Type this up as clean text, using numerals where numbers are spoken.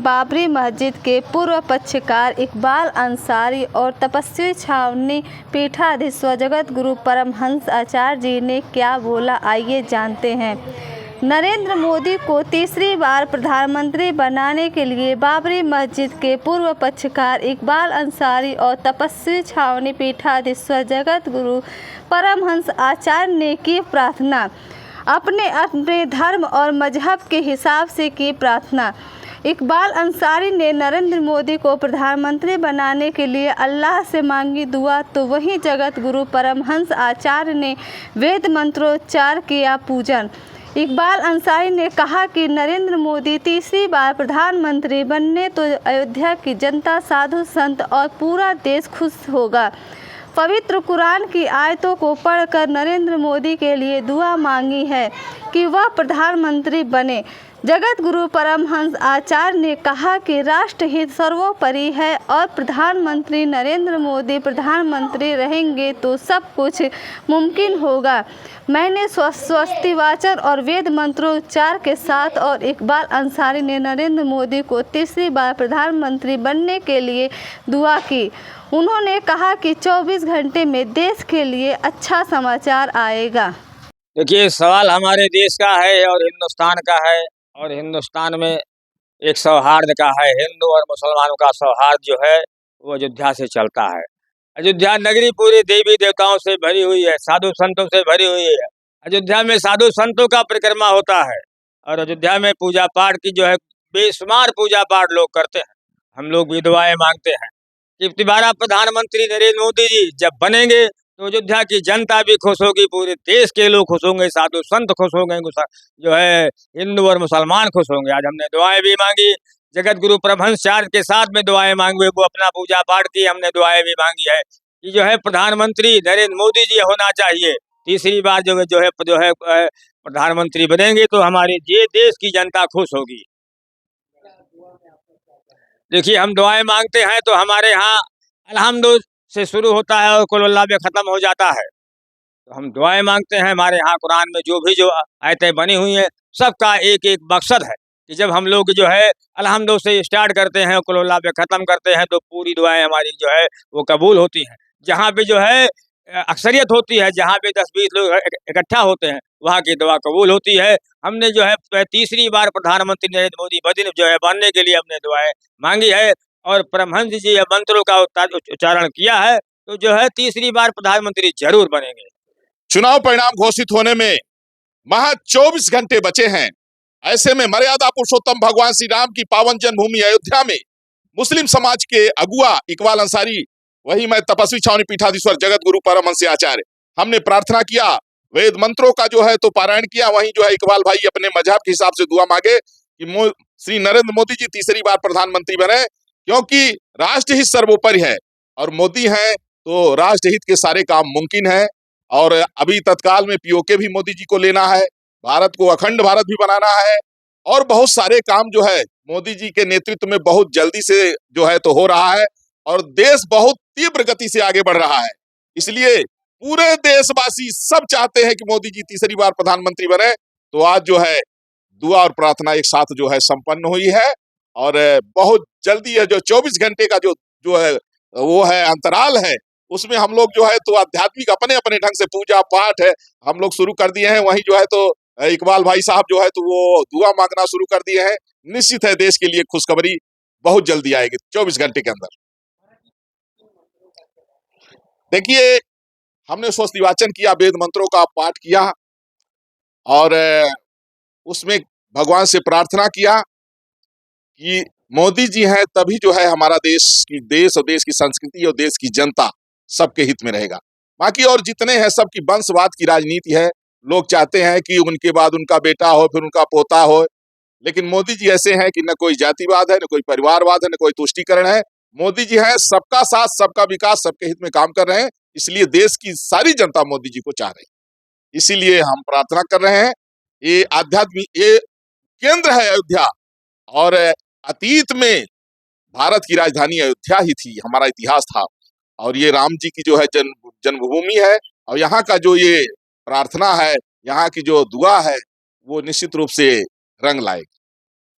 बाबरी मस्जिद के पूर्व पक्षकार इकबाल अंसारी और तपस्वी छावनी पीठाधीश्वर जगत गुरु परमहंस आचार्य जी ने क्या बोला, आइए जानते हैं। नरेंद्र मोदी को तीसरी बार प्रधानमंत्री बनाने के लिए बाबरी मस्जिद के पूर्व पक्षकार इकबाल अंसारी और तपस्वी छावनी पीठाधीश्वर जगत गुरु परमहंस आचार्य ने की प्रार्थना। अपने अपने धर्म और मजहब के हिसाब से की प्रार्थना। इकबाल अंसारी ने नरेंद्र मोदी को प्रधानमंत्री बनाने के लिए अल्लाह से मांगी दुआ, तो वहीं जगत गुरु परमहंस आचार्य ने वेद मंत्रोच्चार किया पूजन। इकबाल अंसारी ने कहा कि नरेंद्र मोदी तीसरी बार प्रधानमंत्री बनने तो अयोध्या की जनता, साधु संत और पूरा देश खुश होगा। पवित्र कुरान की आयतों को पढ़कर नरेंद्र मोदी के लिए दुआ मांगी है कि वह प्रधानमंत्री बने। जगत गुरु परमहंस आचार्य ने कहा कि राष्ट्रहित सर्वोपरि है और प्रधानमंत्री नरेंद्र मोदी प्रधानमंत्री रहेंगे तो सब कुछ मुमकिन होगा। मैंने स्वस्तिवाचन और वेद मंत्रोच्चार के साथ और इकबाल अंसारी ने नरेंद्र मोदी को तीसरी बार प्रधानमंत्री बनने के लिए दुआ की। उन्होंने कहा कि 24 घंटे में देश के लिए अच्छा समाचार आएगा। देखिए, सवाल हमारे देश का है और हिंदुस्तान का है, और हिंदुस्तान में एक सौहार्द का है। हिंदू और मुसलमानों का सौहार्द जो है वो अयोध्या से चलता है। अयोध्या नगरी पूरे देवी देवताओं से भरी हुई है, साधु संतों से भरी हुई है। अयोध्या में साधु संतों का परिक्रमा होता है और अयोध्या में पूजा पाठ की जो है बेशुमार पूजा पाठ लोग करते हैं। हम लोग भी दुआएं मांगते हैं कि दोबारा प्रधानमंत्री नरेंद्र मोदी जी जब बनेंगे तो अयोध्या की जनता भी खुश होगी, पूरे देश के लोग खुश होंगे, साधु संत खुश होंगे, जो है हिंदू और मुसलमान खुश होंगे। आज हमने दुआएं भी मांगी, जगत गुरु परमहंसाचार्य के साथ में दुआएं मांगी, वो अपना पूजा पाठ की, हमने दुआएं भी मांगी है कि जो है प्रधानमंत्री नरेंद्र मोदी जी होना चाहिए। तीसरी बार जो है प्रधानमंत्री बनेंगे तो हमारे ये देश की जनता खुश होगी। देखिए, हम दुआएं मांगते हैं तो हमारे यहाँ अल्हम्दुलिल्लाह से शुरू होता है और कुल अल्लाह में ख़त्म हो जाता है। तो हम दुआएं मांगते हैं। हमारे यहाँ कुरान में जो आयतें बनी हुई हैं सबका एक एक मकसद है कि जब हम लोग जो है अल्हम्दुलिल्लाह से स्टार्ट करते हैं, कुल अल्लाह में ख़त्म करते हैं, तो पूरी दुआएं हमारी जो है वो कबूल होती हैं। जहाँ पे जो है अक्सरियत होती है, जहाँ पे 10-20 लोग इकट्ठा होते हैं, वहाँ की दुआ कबूल होती है। हमने जो है तीसरी बार प्रधानमंत्री नरेंद्र मोदी जो है बनने के लिए हमने दुआएं मांगी है और परमहंस जी मंत्रों का उच्चारण किया है, तो जो है तीसरी बार प्रधानमंत्री जरूर बनेंगे। चुनाव परिणाम घोषित होने में महज 24 घंटे बचे हैं। ऐसे में मर्यादा पुरुषोत्तम भगवान श्री राम की पावन जन्मभूमि अयोध्या में मुस्लिम समाज के अगुआ इकबाल अंसारी, वही मैं तपस्वी छावनी पीठाधीश्वर जगत गुरु परमहंस आचार्य, हमने प्रार्थना किया, वेद मंत्रों का जो है तो पारायण किया। वहीं जो है इकबाल भाई अपने मजहब के हिसाब से दुआ मांगे कि श्री नरेंद्र मोदी जी तीसरी बार प्रधानमंत्री बने, क्योंकि राष्ट्रहित सर्वोपरि है और मोदी हैं तो राष्ट्रहित के सारे काम मुमकिन है। और अभी तत्काल में पीओके भी मोदी जी को लेना है, भारत को अखंड भारत भी बनाना है और बहुत सारे काम जो है मोदी जी के नेतृत्व में बहुत जल्दी से जो है तो हो रहा है और देश बहुत तीव्र गति से आगे बढ़ रहा है। इसलिए पूरे देशवासी सब चाहते हैं कि मोदी जी तीसरी बार प्रधानमंत्री बने। तो आज जो है दुआ और प्रार्थना एक साथ जो है संपन्न हुई है और बहुत जल्दी है जो 24 घंटे का जो है वो है अंतराल है, उसमें हम लोग जो है तो आध्यात्मिक अपने अपने ढंग से पूजा पाठ है हम लोग शुरू कर दिए हैं। वहीं जो है तो इकबाल भाई साहब जो है तो वो दुआ मांगना शुरू कर दिए हैं। निश्चित है देश के लिए खुशखबरी बहुत जल्दी आएगी 24 घंटे के अंदर। देखिए, हमने स्वस्तिवाचन किया, वेद मंत्रों का पाठ किया और उसमें भगवान से प्रार्थना किया कि मोदी जी हैं तभी जो है हमारा देश और देश की संस्कृति और देश की जनता सबके हित में रहेगा। बाकी और जितने हैं सबकी वंशवाद की राजनीति है, लोग चाहते हैं कि उनके बाद उनका बेटा हो, फिर उनका पोता हो, लेकिन मोदी जी ऐसे हैं कि न कोई जातिवाद है, न कोई परिवारवाद है, न कोई तुष्टीकरण है। मोदी जी हैं सबका साथ, सबका विकास, सबके हित में काम कर रहे हैं। इसलिए देश की सारी जनता मोदी जी को चाह रही है। इसीलिए हम प्रार्थना कर रहे हैं। ये आध्यात्मिक ये केंद्र है अयोध्या और अतीत में भारत की राजधानी अयोध्या ही थी, हमारा इतिहास था और ये राम जी की जो है जन्मभूमि है और यहाँ का जो ये प्रार्थना है, यहाँ की जो दुआ है वो निश्चित रूप से रंग लाएगी।